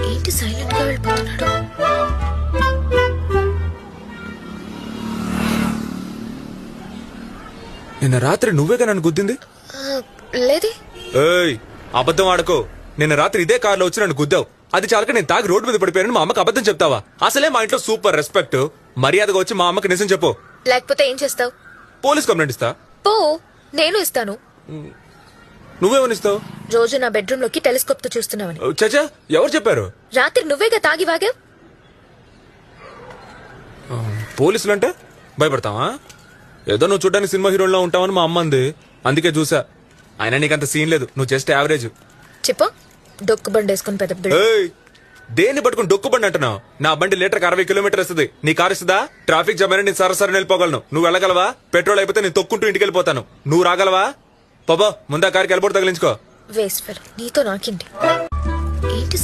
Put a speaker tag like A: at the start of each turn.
A: ఏంటి సైలెంట్ గా వెళ్ళిపోతున్నాడు?
B: నిన్న రాత్రి నువ్వేగా నన్ను గుద్దింది?
A: లేదే.
B: ఏయ్, అబద్ధం ఆడకో. నిన్న రాత్రి ఇదే కారులో వచ్చి నన్ను గుద్దావు. అది చాలక నేను తాగి రోడ్డు మీద పడిపోయానని మా అమ్మకి అబద్ధం చెప్తావా? అసలే మా ఇంట్లో సూపర్ రెస్పెక్ట్. మర్యాదగా వచ్చి మా అమ్మకి నిజం చెప్పు.
A: లేకపోతే ఏం చేస్తావు?
B: పోలీస్ కంప్లైంట్ ఇస్తా.
A: పో, నేను ఇస్తాను.
B: నువ్వేమనిస్తావు?
A: రోజు నా బెడ్రూమ్ లోకి టెలిస్కోప్ తో చూస్తున్నావని.
B: చచ్చా, ఎవరు చెప్పారు?
A: రాత్రి నువ్వేగా తాగి వాగావు.
B: పోలీసులు అంటే భయపడతావా? ఏదో నువ్వు చూడడానికి సినిమా హీరోలా ఉంటావని మా అమ్మ అంది, అందుకే చూసా. అయినా నీకంత సీన్ లేదు, నువ్వు జస్ట్ యావరేజ్.
A: చెప్పు, డొక్కు బండి వేసుకుని పెద్ద
B: దేన్ని పట్టుకుని డొక్కు బండి అంటున్నావు? నా బండి లీటర్కి 60 కిలోమీటర్ వస్తుంది. నీ కారు ఇస్తుందా? ట్రాఫిక్ జామ్ అయినా నేను సరసరి వెళ్ళిపోగలను. నువ్వు వెళ్ళగలవా? పెట్రోల్ అయిపోతే నేను తొక్కుంటూ ఇంటికి వెళ్ళిపోతాను. నువ్వు రాగలవా? బాబా, ముందా కారుకి వెళ్ళబోటు తగిలించుకో.
A: వేస్ట్ ఫెలో, నీతో నాకింటి. ఏంటి